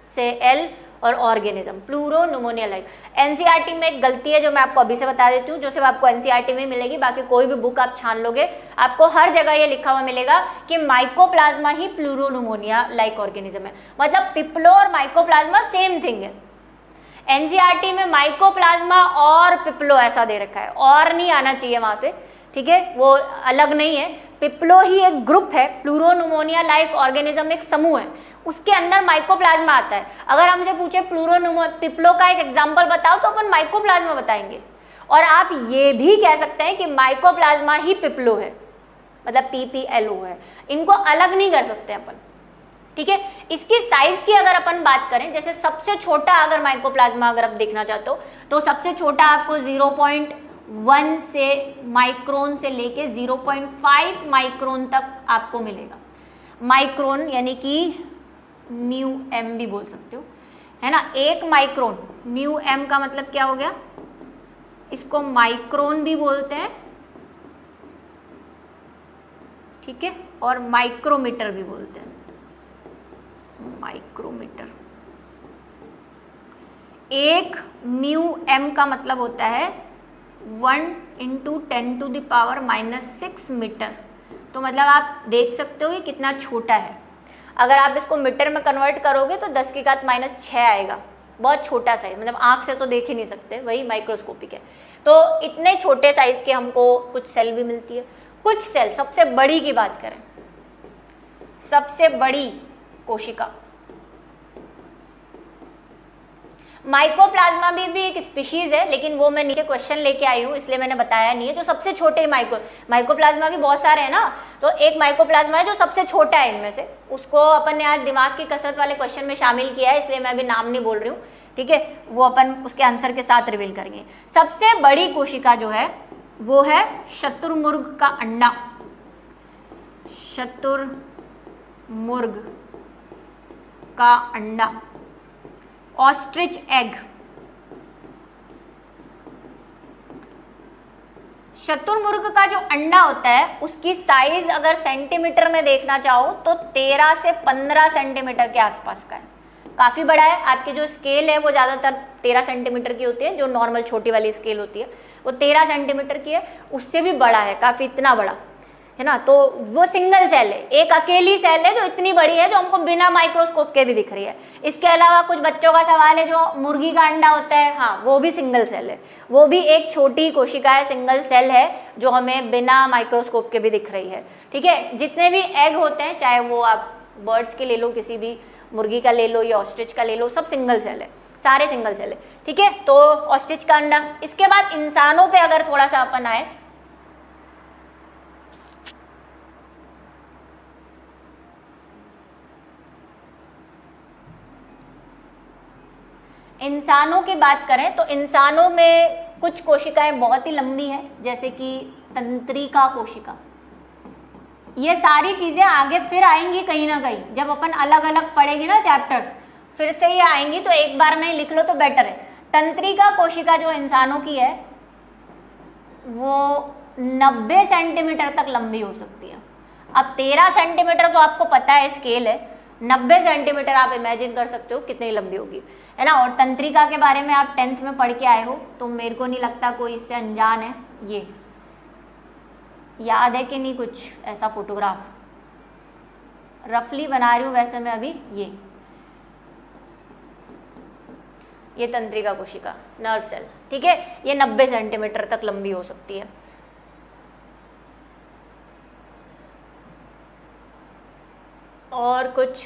से L और organism, pleuro pneumonia like. NCERT में एक गलती है जो मैं आपको अभी से बता देती हूँ, जो सिर्फ आपको एनसीईआरटी में मिलेगी, बाकी कोई भी बुक आप छान लोगे आपको हर जगह ये लिखा हुआ मिलेगा कि माइकोप्लाज्मा ही प्लूरो न्यूमोनिया लाइक ऑर्गेनिज्म है, मतलब पिप्लो और माइकोप्लाज्मा सेम थिंग है। एनसीईआरटी में माइकोप्लाज्मा और पिप्लो ऐसा दे रखा है, और नहीं आना चाहिए वहाँ पे, ठीक है, वो अलग नहीं है। पिप्लो ही एक ग्रुप है, प्लूरो न्यूमोनिया लाइक ऑर्गेनिज्म एक समूह है, उसके अंदर माइकोप्लाज्मा आता है। अगर हमसे पूछे पिप्लो का एक एग्जांपल बताओ तो अपन माइकोप्लाज्मा बताएंगे, और आप ये भी कह सकते हैं कि माइकोप्लाज्मा ही पिप्लो है, मतलब PPLO है, इनको अलग नहीं कर सकते अपन। ठीक है, इसकी साइज की अगर अपन बात करें, जैसे सबसे छोटा अगर माइकोप्लाज्मा अगर आप देखना चाहते हो तो सबसे छोटा आपको 0.1 से माइक्रोन से लेके 0.5 माइक्रोन तक आपको मिलेगा। माइक्रोन यानी कि μm भी बोल सकते हो, है ना, एक माइक्रोन, μm का मतलब क्या हो गया, इसको माइक्रोन भी बोलते हैं, ठीक है, और माइक्रोमीटर भी बोलते हैं, माइक्रोमीटर। एक μm का मतलब होता है 1 × 10⁻⁻⁶ मीटर। तो मतलब आप देख सकते हो ये कितना छोटा है। अगर आप इसको मीटर में कन्वर्ट करोगे तो 10⁻⁻6 आएगा, बहुत छोटा साइज, मतलब आँख से तो देख ही नहीं सकते, वही माइक्रोस्कोपिक है। तो इतने छोटे साइज के हमको कुछ सेल भी मिलती है। कुछ सेल, सबसे बड़ी की बात करें, सबसे बड़ी कोशिका माइकोप्लाज्मा भी एक स्पीशीज है, लेकिन वो मैं नीचे क्वेश्चन लेके आई हूँ इसलिए मैंने बताया नहीं है। जो सबसे छोटे माइकोप्लाज्मा भी बहुत सारे हैं ना, तो एक माइकोप्लाज्मा है जो सबसे छोटा है इनमें से, उसको अपन ने आज दिमाग की कसरत वाले क्वेश्चन में शामिल किया है, इसलिए मैं अभी नाम नहीं बोल रही हूँ, ठीक है, वो अपन उसके आंसर के साथ रिवील करेंगे। सबसे बड़ी कोशिका जो है वो है शुतुरमुर्ग का अंडा, शुतुरमुर्ग का अंडा, ऑस्ट्रिच एग, शुतुरमुर्ग का जो अंडा होता है उसकी साइज अगर सेंटीमीटर में देखना चाहो तो 13 से 15 सेंटीमीटर के आसपास का है, काफ़ी बड़ा है। आपकी जो स्केल है वो ज़्यादातर 13 सेंटीमीटर की होती है, जो नॉर्मल छोटी वाली स्केल होती है वो 13 सेंटीमीटर की है, उससे भी बड़ा है, काफ़ी इतना बड़ा है ना। तो वो सिंगल सेल है, एक अकेली सेल है जो इतनी बड़ी है, जो हमको बिना माइक्रोस्कोप के भी दिख रही है। इसके अलावा कुछ बच्चों का सवाल है, जो मुर्गी का अंडा होता है, हाँ वो भी सिंगल सेल है, वो भी एक छोटी कोशिका है, सिंगल सेल है, जो हमें बिना माइक्रोस्कोप के भी दिख रही है। ठीक है, जितने भी एग होते हैं, चाहे वो आप बर्ड्स के ले लो, किसी भी मुर्गी का ले लो या ऑस्ट्रिच का ले लो, सब सिंगल सेल है, सारे सिंगल सेल है। ठीक है, तो ऑस्ट्रिच का अंडा। इसके बाद इंसानों पे अगर थोड़ा सा अपन आए, इंसानों की बात करें तो इंसानों में कुछ कोशिकाएं बहुत ही लंबी हैं, जैसे कि तंत्रिका कोशिका। ये सारी चीज़ें आगे फिर आएंगी कहीं ना कहीं, जब अपन अलग अलग पढ़ेंगे ना चैप्टर्स, फिर से ये आएंगी, तो एक बार में लिख लो तो बेटर है। तंत्रिका कोशिका जो इंसानों की है वो 90 सेंटीमीटर तक लंबी हो सकती है। अब 13 सेंटीमीटर तो आपको पता है स्केल है, 90 सेंटीमीटर आप इमेजिन कर सकते हो कितनी लंबी होगी, है ना। और तंत्रिका के बारे में आप 10th में पढ़ के आए हो, तो मेरे को नहीं लगता कोई इससे अनजान है। ये याद है कि नहीं कुछ ऐसा फोटोग्राफ, रफली बना रही हूँ वैसे मैं अभी। ये तंत्रिका कोशिका, नर्व सेल, ठीक है, ये 90 सेंटीमीटर तक लंबी हो सकती है। और कुछ,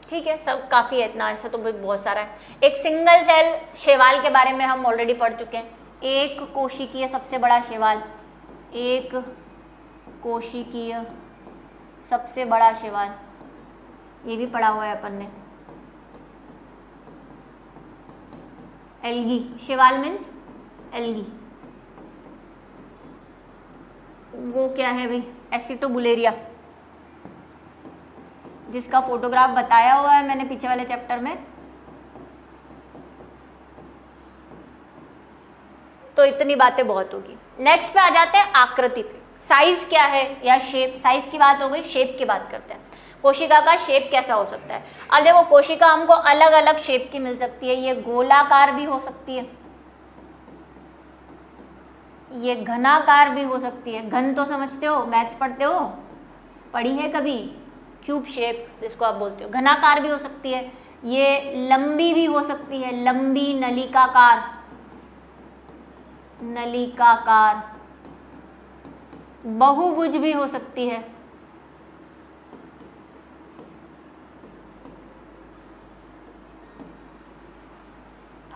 ठीक है, सब काफ़ी है, इतना ऐसा तो बहुत सारा है। एक सिंगल सेल शैवाल के बारे में हम ऑलरेडी पढ़ चुके हैं। एक कोशिकीय सबसे बड़ा शैवाल, एक कोशिकीय सबसे बड़ा शैवाल, ये भी पढ़ा हुआ है अपन ने। एल्गी, शैवाल मीन्स एल्गी, वो क्या है भाई, एसिटोबुलेरिया, जिसका फोटोग्राफ बताया हुआ है मैंने पीछे वाले चैप्टर में। तो इतनी बातें बहुत होगी। नेक्स्ट पे आ जाते हैं आकृति पे, साइज क्या है या शेप। साइज की बात हो गई, शेप की बात करते हैं। कोशिका का शेप कैसा हो सकता है। अब देखो, कोशिका हमको अलग अलग शेप की मिल सकती है। ये गोलाकार भी हो सकती है, ये घनाकार भी हो सकती है। घन तो समझते हो, मैथ्स पढ़ते हो, पढ़ी है कभी, क्यूब शेप जिसको आप बोलते हो। घनाकार भी हो सकती है, ये लंबी भी हो सकती है, लंबी नलिकाकार, नलिकाकार। बहुभुज भी हो सकती है,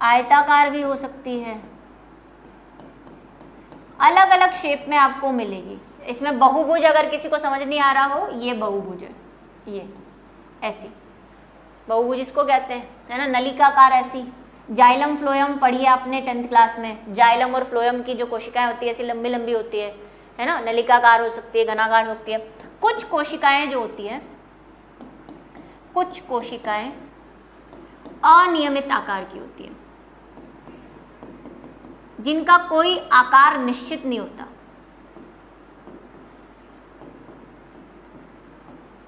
आयताकार भी हो सकती है। अलग अलग शेप में आपको मिलेगी। इसमें बहुभुज अगर किसी को समझ नहीं आ रहा हो, ये बहुभुज है, ये ऐसी बहुभुज इसको कहते हैं, है ना। नलिकाकार ऐसी, जाइलम फ्लोएम पढ़िए आपने 10th क्लास में। जाइलम और फ्लोएम की जो कोशिकाएं होती है ऐसी लंबी लंबी होती है ना। नलिकाकार हो सकती है, घनाकार हो सकती है। कुछ कोशिकाएं जो होती हैं, कुछ कोशिकाएं अनियमित आकार की होती है, जिनका कोई आकार निश्चित नहीं होता,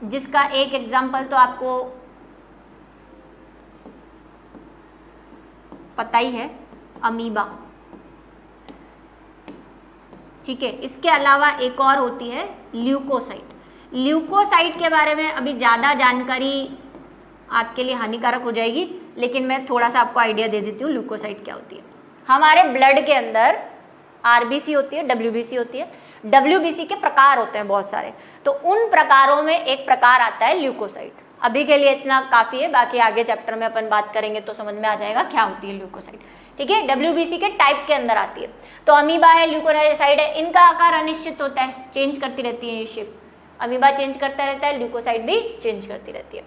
जिसका एक एग्जाम्पल तो आपको पता ही है, अमीबा। ठीक है, इसके अलावा एक और होती है ल्यूकोसाइट। ल्यूकोसाइट के बारे में अभी ज़्यादा जानकारी आपके लिए हानिकारक हो जाएगी, लेकिन मैं थोड़ा सा आपको आइडिया दे देती हूँ ल्यूकोसाइट क्या होती है। हमारे ब्लड के अंदर आरबीसी होती है, डब्ल्यूबीसी होती है। डब्ल्यूबीसी के प्रकार होते हैं बहुत सारे, तो उन प्रकारों में एक प्रकार आता है ल्यूकोसाइट। अभी के लिए इतना काफ़ी है, बाकी आगे चैप्टर में अपन बात करेंगे तो समझ में आ जाएगा क्या होती है ल्यूकोसाइट। ठीक है, डब्ल्यूबीसी के टाइप के अंदर आती है। तो अमीबा है, ल्यूकोसाइट है, इनका आकार अनिश्चित होता है, चेंज करती रहती है ये शेप। अमीबा चेंज करता रहता है, ल्यूकोसाइट भी चेंज करती रहती है।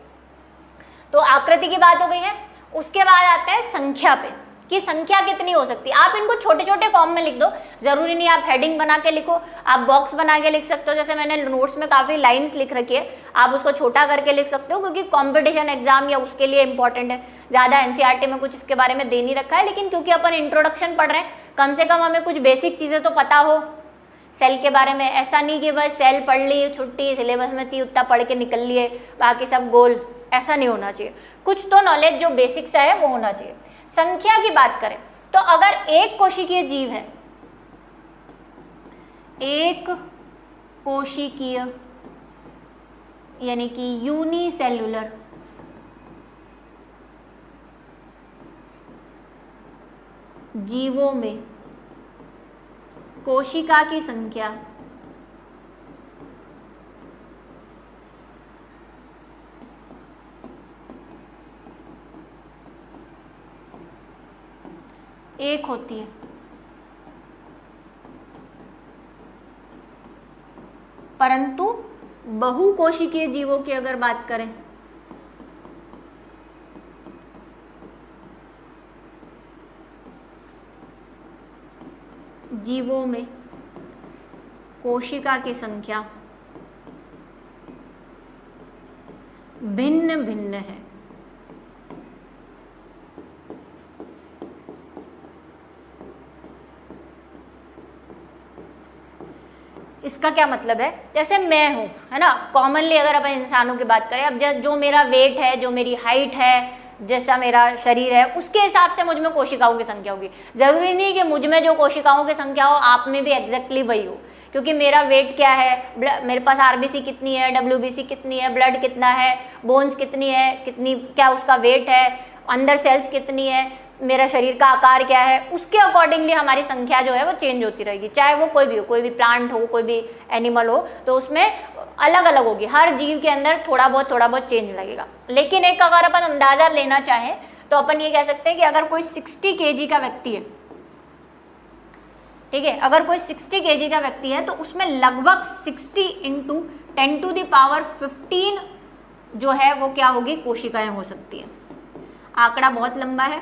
तो आकृति की बात हो गई है। उसके बाद आता है संख्या पे, कि संख्या कितनी हो सकती है। आप इनको छोटे छोटे फॉर्म में लिख दो, जरूरी नहीं आप हेडिंग बना के लिखो, आप बॉक्स बना के लिख सकते हो। जैसे मैंने नोट्स में काफ़ी लाइंस लिख रखी है, आप उसको छोटा करके लिख सकते हो, क्योंकि कंपटीशन एग्जाम या उसके लिए इंपॉर्टेंट है। ज़्यादा एनसीईआरटी में कुछ इसके बारे में दे नहीं रखा है, लेकिन क्योंकि अपन इंट्रोडक्शन पढ़ रहे हैं, कम से कम हमें कुछ बेसिक चीज़ें तो पता हो सेल के बारे में। ऐसा नहीं कि बस सेल पढ़ ली, छुट्टी, सिलेबस में थी उतना पढ़ के निकल लिए, बाकी सब गोल, ऐसा नहीं होना चाहिए। कुछ तो नॉलेज जो बेसिक सा है वो होना चाहिए। संख्या की बात करें तो अगर एक कोशिकीय जीव है, एक कोशिकीय यानी कि यूनिसेल्युलर जीवों में कोशिका की संख्या एक होती है, परंतु बहुकोशिकीय जीवों की अगर बात करें जीवों में कोशिका की संख्या भिन्न भिन्न है। इसका क्या मतलब है, जैसे मैं हूँ, है ना, कॉमनली अगर अपन इंसानों की बात करें, अब जो मेरा वेट है, जो मेरी हाइट है, जैसा मेरा शरीर है, उसके हिसाब से मुझ में कोशिकाओं की संख्या होगी। ज़रूरी नहीं कि मुझ में जो कोशिकाओं की संख्या हो आप में भी एग्जैक्टली वही हो, क्योंकि मेरा वेट क्या है, मेरे पास आरबीसी कितनी है, डब्ल्यूबीसी कितनी है, ब्लड कितना है, बोन्स कितनी है, क्या उसका वेट है, अंदर सेल्स कितनी है, मेरा शरीर का आकार क्या है, उसके अकॉर्डिंगली हमारी संख्या जो है वो चेंज होती रहेगी। चाहे वो कोई भी हो, कोई भी प्लांट हो, कोई भी एनिमल हो, तो उसमें अलग अलग होगी। हर जीव के अंदर थोड़ा बहुत चेंज लगेगा। लेकिन एक अगर अपन अंदाज़ा लेना चाहें तो अपन ये कह सकते हैं कि अगर कोई 60 kg का व्यक्ति है, ठीक है, अगर कोई 60 kg का व्यक्ति है तो उसमें लगभग 60 × 10⁻15 जो है वो क्या होगी, कोशिकाएं हो सकती हैं। आंकड़ा बहुत लंबा है,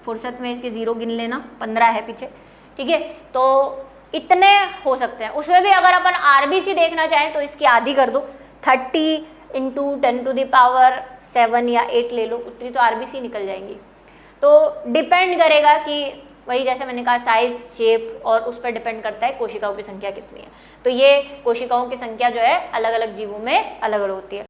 फुर्सत में इसके 0 गिन लेना, 15 है पीछे, ठीक है, तो इतने हो सकते हैं। उसमें भी अगर अपन आरबीसी देखना चाहें तो इसकी आधी कर दो, 30 × 10⁻7 या 8 ले लो, उतनी तो आरबीसी निकल जाएंगी। तो डिपेंड करेगा कि वही जैसे मैंने कहा साइज, शेप, और उस पर डिपेंड करता है कोशिकाओं की संख्या कितनी है। तो ये कोशिकाओं की संख्या जो है अलग अलग जीवों में अलग अलग होती है।